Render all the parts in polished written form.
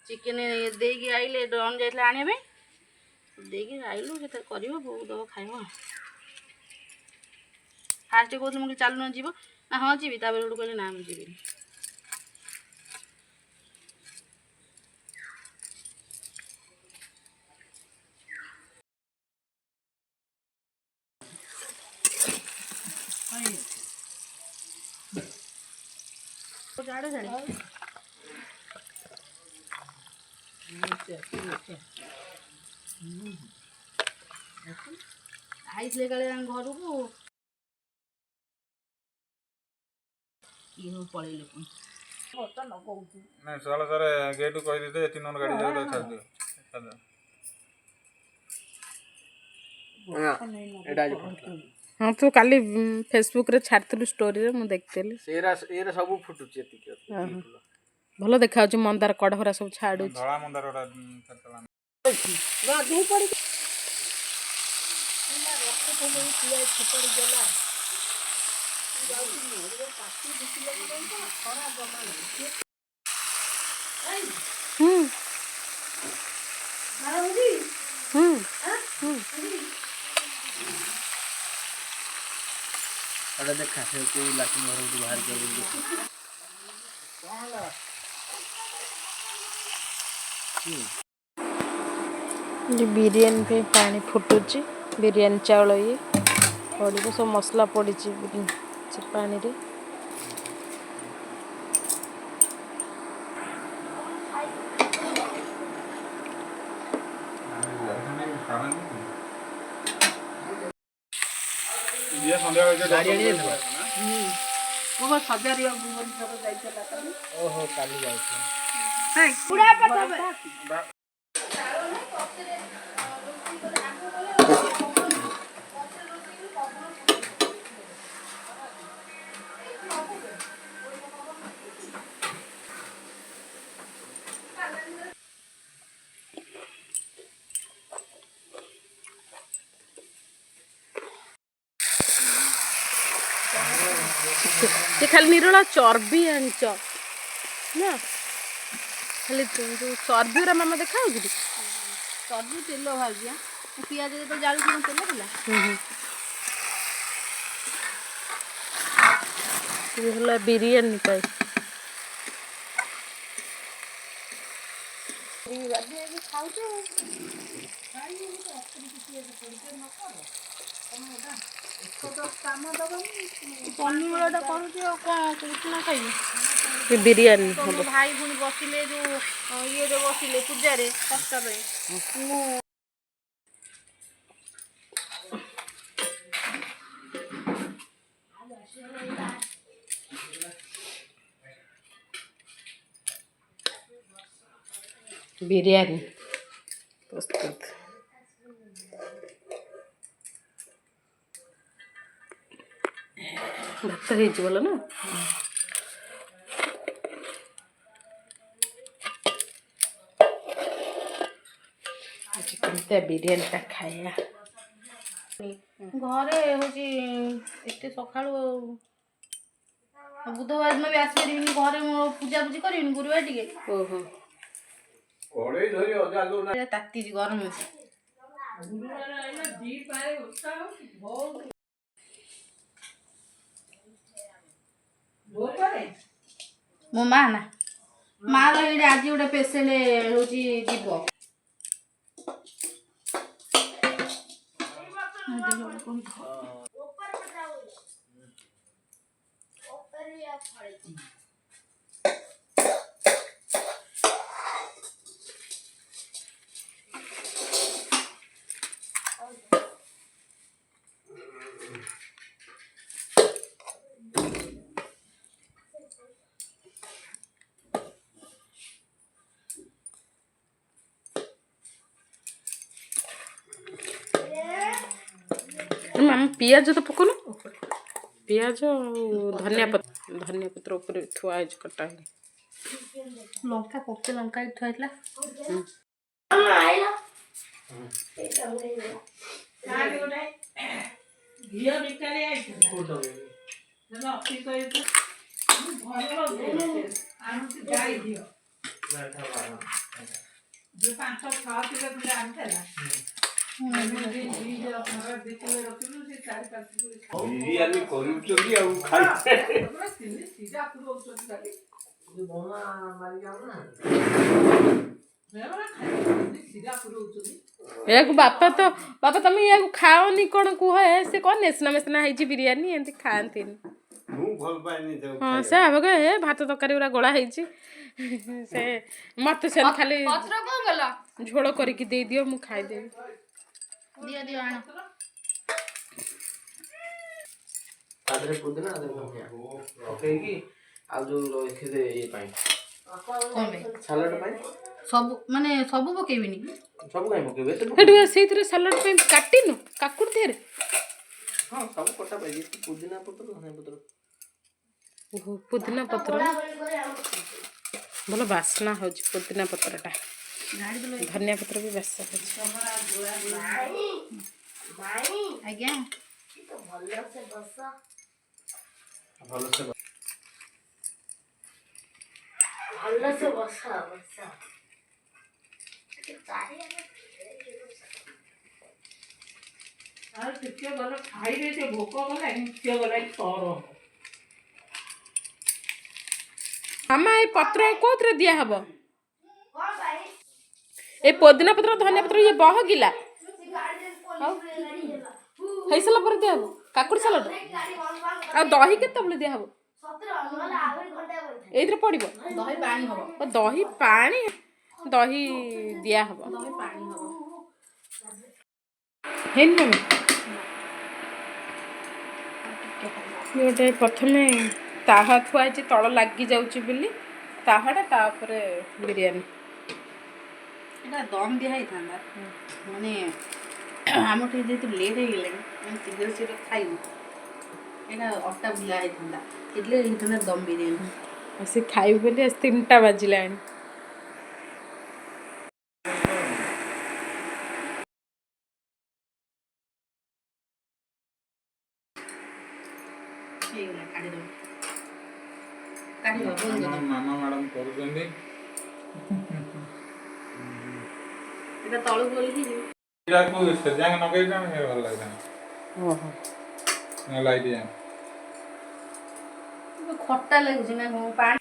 Chicken देगी आइले done जाइले आने देगी आइलु से कर बोऊ दब खाइब फास्ट कहते मुझे चलू न जीव ना हाँ जी गोटे कहले ना मुझे जीवी झाड़ू झाड़ी आईले काले घर को पलैल नहीं सकाल सर गेट कह दे 3 नंबर गाड़ी जाओ छाड़ दियो हाँ तू काली फेसबुक रे छाड़तलु स्टोरी रे मु देखतेली एरा एरा सब फुटुची एतिक भलो देखा होची मंदार कड़हरा सब छाड़ू धळा मंदार ओडा छाड़तला गाधे पड़ी ना रक्त तो नहीं पिया छपड़ी गला अरे देखा से कोई लाठी घर को बाहर कर ये बिरयानी पे पानी फुटुची बिरयानी चावल ये पड़ी सब मसला पड़ी पानी रे ये संध्या गाड़ी आनी है वो सजारिया भुवन सब जाइछला काली ओहो काली जाइछला हाय पूरा पठबे ये खाली निरोला चर्बी आंच ना खाली जो चर्बी रा मामा देखा हो चर्बी तेल भाजी पियाज जो जालू तेल पड़ा बिरयानी पाई बिरयानी भाई पुणी बसिले जो ये बसिले पूजा कष्ट बिरयानी प्रस्तुत भात हो ना चिकन बिरयानी टा खाया घरे होते सका बुधवार दिन भी आसपार घरे पूजा पूजी कर गुरुवार टे ताती गरम मो माँ ना माँ आज गोटे पेसेंट हूँ जीव पियाज तो पकोना पियाज धनिया पत्र ऊपर थुआ कटा लंका पके लंका थुआला ବିରିୟାନୀ କରୁଛନ୍ତି ଆଉ ଖାଇছে ଏହାକୁ ବାପା ତମେ ଏହାକୁ ଖାଅନି କ'ଣ କୁହ ସେ କ'ଣ ନେସନା ମେସନା ହେଇଛି ବିରିୟାନୀ ଏମିତି ଖାଆନ୍ତିନି। ମୁଁ ଭଲ ପାଏନି ହଁ ସେ ଆଗ ଏ ଭାତ ତରକାରୀ ଗୁରା ଗୋଳା ହେଇଛି ସେ ମତେ ସେ ଖାଲି ଝୋଳ କରିକି ଦେଇଦିଅ ମୁଁ ଖାଇଦେବି। ପୁଦିନା ପକେଇକି ଆଉ ଯୋଉ ରଖିଦେ ଇଏ ପାଇଁ ସାଲାଡ ପାଇଁ ସବୁ ମାନେ ସବୁ ପକେଇବିନି ସବୁ କାଇଁ ପକେଇବେ ସେଠୁ ସେଇଥିରେ ସାଲାଡ ପାଇଁ କାଟିନୁ କାକୁଡି ଦେହରେ ହଁ ସବୁ କଟା ପାଇ ପୁଦିନା ପତ୍ର ଧନିଆ ପତ୍ର ପୁଦିନା ପତ୍ର ଭଲ ବାସ୍ନା ହଉଛି ପୁଦିନା ପତ୍ରଟା ଧନିଆ ପତ୍ର ବି ବାସ୍ନା ହଉଛି। ଆଜ୍ଞା ଭଲସେ ଟିକେ ଭଲ ଖାଇବେ ସେ ଭୋକ କଲାଣି ଟିକେ ଗଲା ତର ମାମା ଏ ପତ୍ର କୋଉଥିରେ ଦିଆହବ ଏ ପୋଦିନା ପତ୍ର ଧନିଆ ପତ୍ର ଇଏ ବହକିଲା ହେଇସାରିଲା ପରେ ଦିଆହବ କାକୁଡି ସାଲାଡ ଆଉ ଦହି କେତେବେଳେ ଦିଆହବ ଏଇଥିରେ ପଡିବ ଦହି ପାଣି ଦହି ଦିଆହବ ହେଇନି ମାମା ଗୋଟେ ପ୍ରଥମେ ତାହା ଥୁଆ ହେଇଛି ତଳ ଲାଗି ଯାଉଛି ବୋଲି ତାହାଟା ତାପରେ ବିରିୟାନୀ ଏଇଟା ଦମ ଦିଆ ହେଇଥାନ୍ତା ମାନେ ଆମର ଟିକେ ଯେହେତୁ ଲେଟ୍ ହେଇଗଲାଣି ଆମେ ଶୀଘ୍ର ଶୀଘ୍ର ଖାଇବୁ ଏଇଟା ଅଟା ବୁଲା ହେଇଥାନ୍ତା એટલે ହେଇଥାନ୍ତା ଦମ ବିରିୟାନୀ ସେ ଖାଇବୁ ବୋଲି 3ଟା ବାଜିଲାଣି। ହେଇଗଲା କାଢିଦବ ମାମା ମ୍ୟାଡାମ କରୁଛନ୍ତି ଏଇଟା ତଳକୁ ଓଳିକି ଯିବ ଏଟାକୁ ସେଜାଙ୍ଗ ନଗେଇଥାନ ଭଲ ଲାଗିଥାନ୍ତା ଓହୋ ଲାଇଟ୍ ଖଟା ଲାଗୁଛି ନା ପାଣି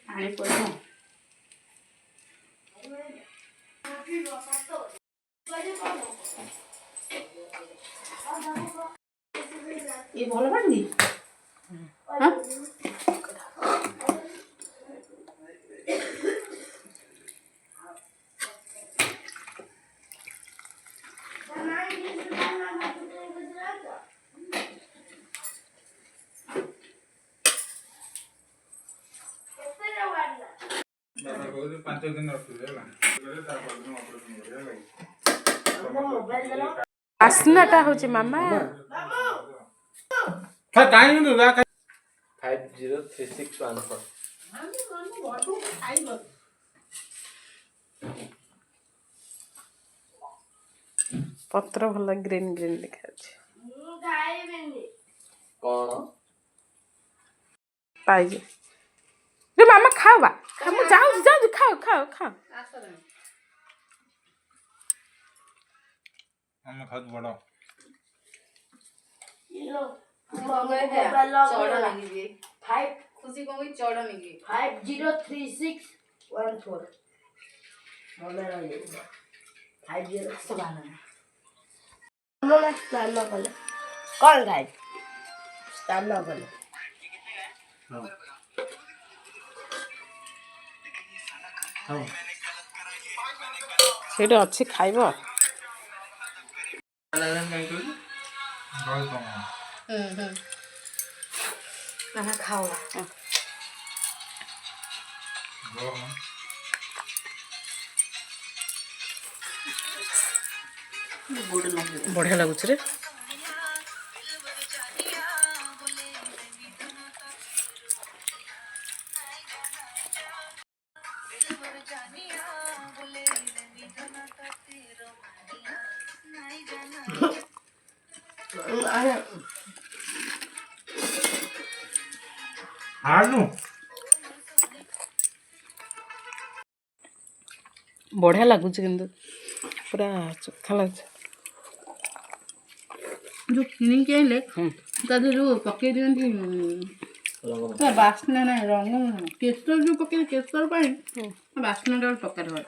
ପାଣି ପଡ଼ିବ ये ଭଲ ପାଣି ବାବା କହୁଛି 5 ଦିନ ରଖିଲେ ହେଲା ତାପରେ ଅପରେସନ କରିବା ବାସ୍ନାଟା ହଉଛି ମାମା 503614 ପତ୍ର ଭଲ ଗ୍ରୀନ୍ ଗ୍ରୀନ୍ ଦେଖାଯାଉଛି କଣ ପାଇଛି ରେ ମାମା ଖାଅ ବା ମୁଁ ଯାଉଛି ଖାଅ ଆମେ ଖାଉଛୁ ବଡ଼ खुशी को चढ़ नहीं 503614 मने रही 50 सुबह स्टार्ट न कले कौन गाइस स्टार्ट न कले ଖାଉ ସେଇଠି ଅଛି ଖାଇବ। ଲାଗିଲାନି କାହିଁ କହିଲୁ? ଦହି କମ ନା ଖାଉ ଗରମ ଗୋଡ଼ ଲାଗିବ। ବଢ଼ିଆ ଲାଗୁଛି ରେ। ଆଳୁ ବଢ଼ିଆ ଲାଗୁଛି କିନ୍ତୁ ପୁରା ଚୋଖା ଲାଗୁଛି। ଯେଉଁ କିଣିକି ଆଣିଲେ ହୁଁ। ତା ଦେହରେ ଯେଉଁ ପକେଇ ଦିଅନ୍ତି ତା ବାସ୍ନା ନାହିଁ, ରଙ୍ଗ ନାହିଁ, କେଶର ଯେଉଁ ପକେଇ କେଶର ପାଣି ବାସ୍ନାଟା ଗୋଟେ ପ୍ରକାର ହୁଏ।